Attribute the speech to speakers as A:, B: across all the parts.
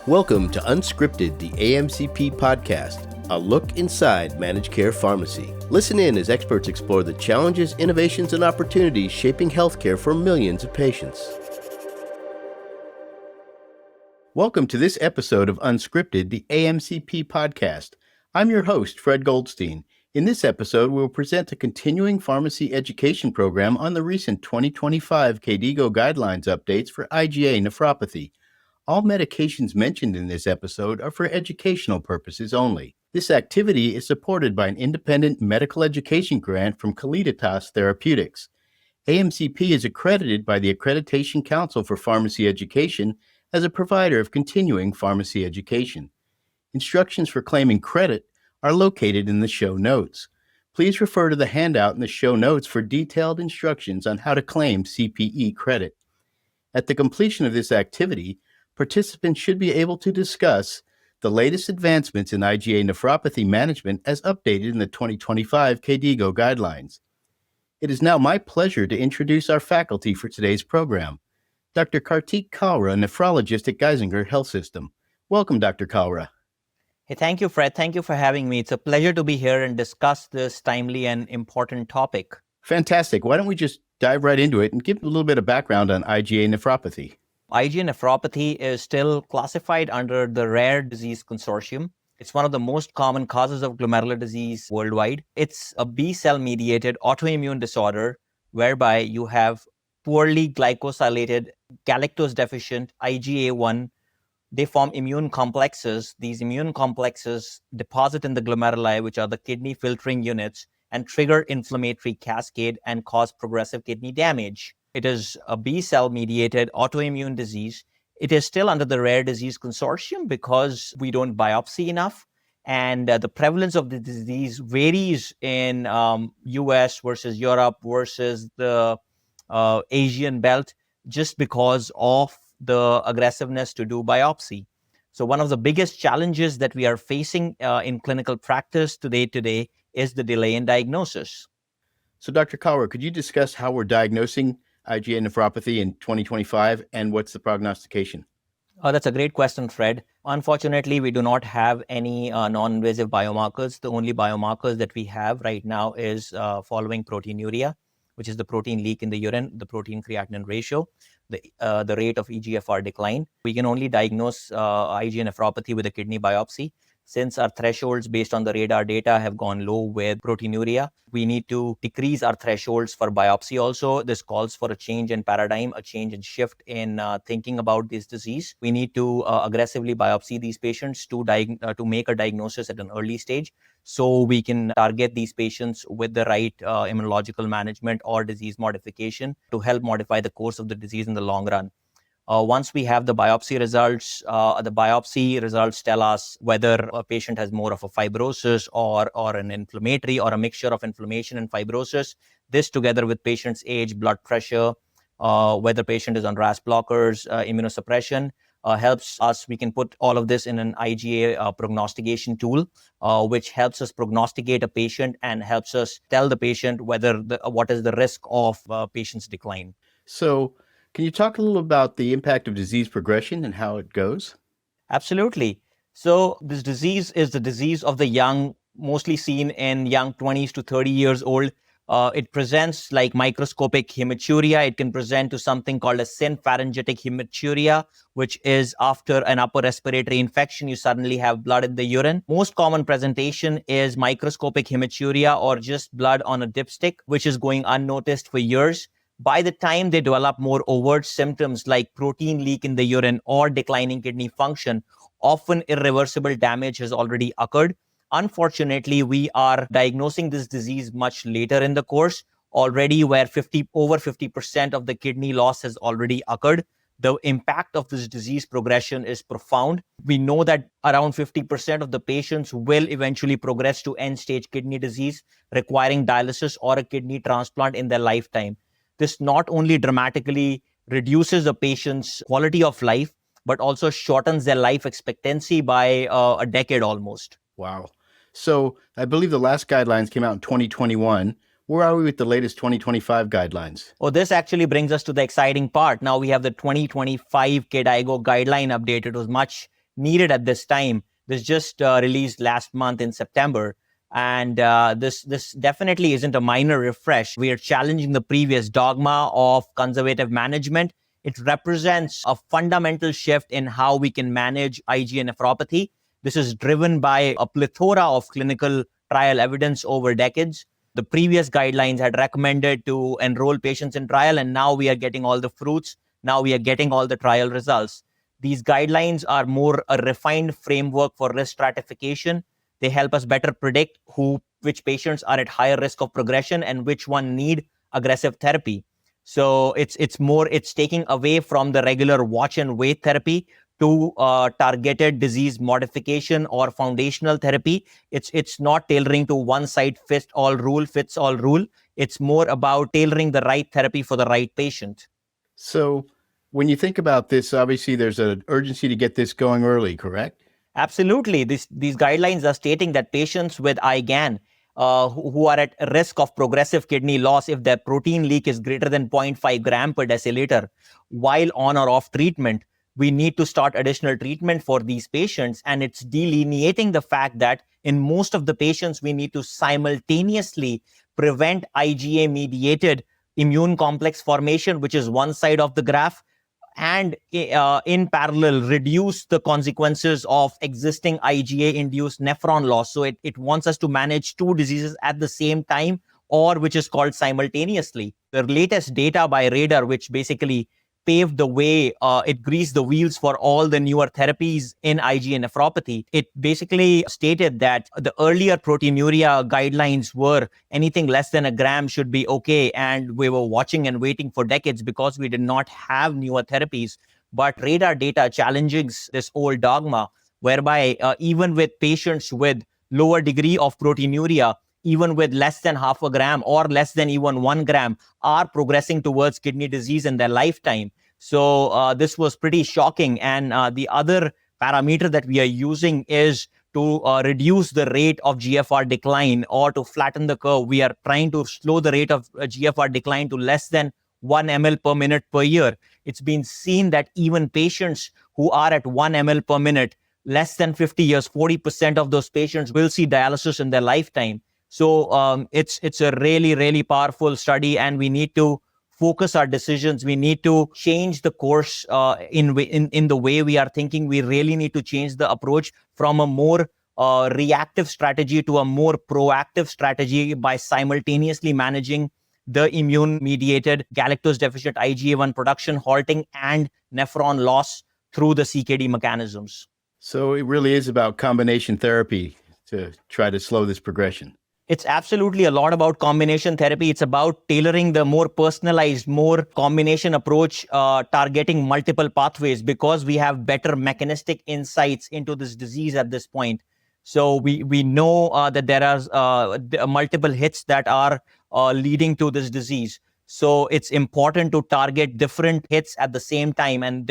A: Welcome to Unscripted, the AMCP podcast, a look inside managed care pharmacy. Listen in as experts explore the challenges, innovations, and opportunities shaping healthcare for millions of patients. Welcome to this episode of Unscripted, the AMCP podcast. I'm your host, Fred Goldstein. In this episode, we will present a continuing pharmacy education program on the recent 2025 KDIGO guidelines updates for IgA nephropathy. All medications mentioned in this episode are for educational purposes only. This activity is supported by an independent medical education grant from Calliditas Therapeutics. AMCP is accredited by the Accreditation Council for Pharmacy Education as a provider of continuing pharmacy education. Instructions for claiming credit are located in the show notes. Please refer to the handout in the show notes for detailed instructions on how to claim CPE credit. At the completion of this activity, participants should be able to discuss the latest advancements in IgA nephropathy management as updated in the 2025 KDIGO guidelines. It is now my pleasure to introduce our faculty for today's program. Dr. Kartik Kalra, nephrologist at Geisinger Health System. Welcome, Dr. Kalra.
B: Hey, thank you, Fred. Thank you for having me. It's a pleasure to be here and discuss this timely and important topic.
A: Fantastic. Why don't we just dive right into it and give a little bit of background on IgA nephropathy?
B: IgA nephropathy is still classified under the Rare Disease Consortium. It's one of the most common causes of glomerular disease worldwide. It's a B-cell mediated autoimmune disorder whereby you have poorly glycosylated galactose deficient IgA1. They form immune complexes. These immune complexes deposit in the glomeruli, which are the kidney filtering units, and trigger inflammatory cascade and cause progressive kidney damage. It is a B-cell mediated autoimmune disease. It is still under the Rare Disease Consortium because we don't biopsy enough. And the prevalence of the disease varies in US versus Europe versus the Asian belt just because of the aggressiveness to do biopsy. So one of the biggest challenges that we are facing in clinical practice today is the delay in diagnosis.
A: So Dr. Kalra, could you discuss how we're diagnosing IgA nephropathy in 2025 and what's the prognostication?
B: That's a great question, Fred. Unfortunately, we do not have any non-invasive biomarkers. The only biomarkers that we have right now is following proteinuria, which is the protein leak in the urine, the protein creatinine ratio, the rate of eGFR decline. We can only diagnose IgA nephropathy with a kidney biopsy. Since our thresholds based on the radar data have gone low with proteinuria, we need to decrease our thresholds for biopsy also. This calls for a change in paradigm, a change in shift in thinking about this disease. We need to aggressively biopsy these patients to make a diagnosis at an early stage so we can target these patients with the right immunological management or disease modification to help modify the course of the disease in the long run. Once we have the biopsy results tell us whether a patient has more of a fibrosis or an inflammatory or a mixture of inflammation and fibrosis. This together with patient's age, blood pressure, whether patient is on RAS blockers, immunosuppression, helps us. We can put all of this in an IgA prognostication tool, which helps us prognosticate a patient and helps us tell the patient what is the risk of patient's decline.
A: So can you talk a little about the impact of disease progression and how it goes?
B: Absolutely. So this disease is the disease of the young, mostly seen in young 20s to 30 years old. It presents like microscopic hematuria. It can present to something called a synpharyngitic hematuria, which is after an upper respiratory infection, you suddenly have blood in the urine. Most common presentation is microscopic hematuria or just blood on a dipstick, which is going unnoticed for years. By the time they develop more overt symptoms like protein leak in the urine or declining kidney function, often irreversible damage has already occurred. Unfortunately, we are diagnosing this disease much later in the course, already where over 50% of the kidney loss has already occurred. The impact of this disease progression is profound. We know that around 50% of the patients will eventually progress to end-stage kidney disease, requiring dialysis or a kidney transplant in their lifetime. This not only dramatically reduces a patient's quality of life, but also shortens their life expectancy by a decade almost.
A: Wow. So I believe the last guidelines came out in 2021. Where are we with the latest 2025 guidelines?
B: Oh, this actually brings us to the exciting part. Now we have the 2025 KDIGO guideline update. It was much needed at this time. This just released last month in September. And this definitely isn't a minor refresh. We are challenging the previous dogma of conservative management. It represents a fundamental shift in how we can manage IgA nephropathy. This is driven by a plethora of clinical trial evidence over decades. The previous guidelines had recommended to enroll patients in trial, and now we are getting all the fruits. Now we are getting all the trial results. These guidelines are more a refined framework for risk stratification. They help us better predict which patients are at higher risk of progression and which one need aggressive therapy. So it's taking away from the regular watch and wait therapy to targeted disease modification or foundational therapy. It's not tailoring to one size fits all rule. It's more about tailoring the right therapy for the right patient.
A: So when you think about this, obviously there's an urgency to get this going early, correct?
B: Absolutely. These guidelines are stating that patients with IgAN who are at risk of progressive kidney loss if their protein leak is greater than 0.5 gram per deciliter while on or off treatment, we need to start additional treatment for these patients. And it's delineating the fact that in most of the patients, we need to simultaneously prevent IgA-mediated immune complex formation, which is one side of the graph, and in parallel reduce the consequences of existing IgA-induced nephron loss. So it wants us to manage two diseases at the same time, or which is called simultaneously. The latest data by Radar, which basically paved the way, it greased the wheels for all the newer therapies in IgA nephropathy. It basically stated that the earlier proteinuria guidelines were anything less than a gram should be okay. And we were watching and waiting for decades because we did not have newer therapies. But Radar data challenges this old dogma, whereby even with patients with lower degree of proteinuria, even with less than half a gram or less than even 1 gram, are progressing towards kidney disease in their lifetime. So this was pretty shocking. And the other parameter that we are using is to reduce the rate of GFR decline or to flatten the curve. We are trying to slow the rate of GFR decline to less than 1 ml per minute per year. It's been seen that even patients who are at 1 ml per minute, less than 50 years, 40% of those patients will see dialysis in their lifetime. So it's a really, really powerful study, and we need to focus our decisions. We need to change the course in the way we are thinking. We really need to change the approach from a more reactive strategy to a more proactive strategy by simultaneously managing the immune-mediated galactose-deficient IgA1 production, halting, and nephron loss through the CKD mechanisms.
A: So it really is about combination therapy to try to slow this progression.
B: It's absolutely a lot about combination therapy. It's about tailoring the more personalized, more combination approach, targeting multiple pathways, because we have better mechanistic insights into this disease at this point. So we know that there are multiple hits that are leading to this disease. So it's important to target different hits at the same time, and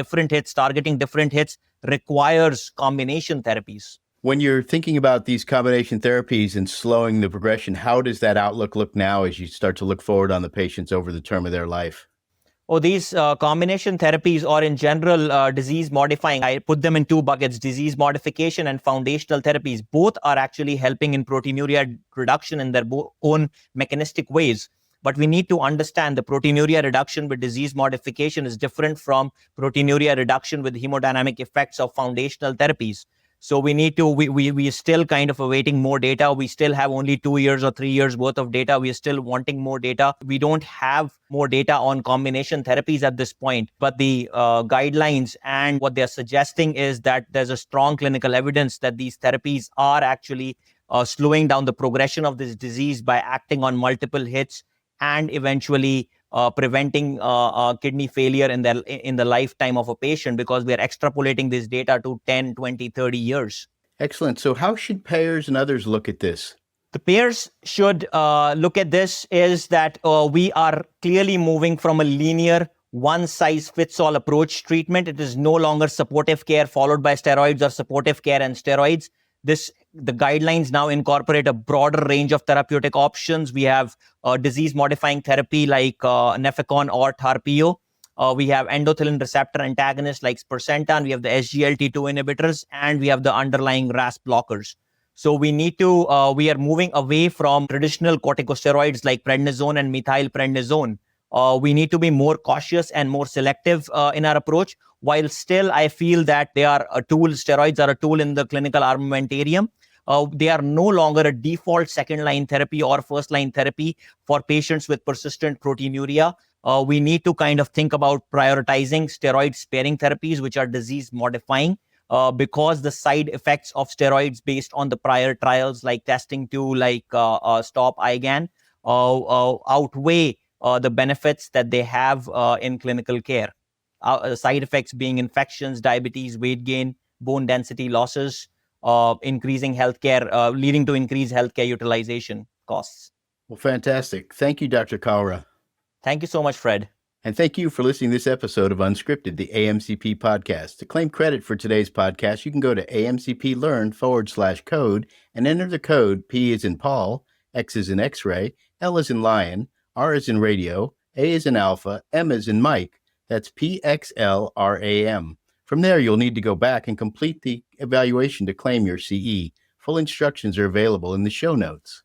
B: targeting different hits requires combination therapies.
A: When you're thinking about these combination therapies and slowing the progression, how does that outlook look now as you start to look forward on the patients over the term of their life?
B: Oh, these combination therapies, or in general disease modifying, I put them in two buckets: disease modification and foundational therapies. Both are actually helping in proteinuria reduction in their own mechanistic ways. But we need to understand the proteinuria reduction with disease modification is different from proteinuria reduction with hemodynamic effects of foundational therapies. So we are still kind of awaiting more data. We still have only 2 years or 3 years worth of data. We are still wanting more data. We don't have more data on combination therapies at this point, but the guidelines and what they're suggesting is that there's a strong clinical evidence that these therapies are actually slowing down the progression of this disease by acting on multiple hits and eventually preventing kidney failure in the lifetime of a patient, because we are extrapolating this data to 10, 20, 30 years.
A: Excellent. So how should payers and others look at this?
B: The payers should look at this is that we are clearly moving from a linear one-size-fits-all approach treatment. It is no longer supportive care followed by steroids or supportive care and steroids. The guidelines now incorporate a broader range of therapeutic options. We have disease-modifying therapy like Nefecon or Tarpeo. We have endothelin receptor antagonists like sparsentan. We have the SGLT2 inhibitors, and we have the underlying RAS blockers. So we are moving away from traditional corticosteroids like prednisone and methylprednisone. We need to be more cautious and more selective in our approach. While still, I feel that they are a tool. Steroids are a tool in the clinical armamentarium. They are no longer a default second-line therapy or first-line therapy for patients with persistent proteinuria. We need to kind of think about prioritizing steroid-sparing therapies, which are disease-modifying, because the side effects of steroids based on the prior trials, like testing to stop IgAN, outweigh the benefits that they have in clinical care. Side effects being infections, diabetes, weight gain, bone density losses, increasing healthcare, leading to increased healthcare utilization costs.
A: Well, fantastic. Thank you, Dr. Kaura.
B: Thank you so much, Fred.
A: And thank you for listening to this episode of Unscripted, the AMCP podcast. To claim credit for today's podcast, you can go to amcplearn/code and enter the code P as in Paul, X as in X-ray, L as in lion, R as in radio, A as in alpha, M as in Mike. That's PXLRAM. From there, you'll need to go back and complete the evaluation to claim your CE. Full instructions are available in the show notes.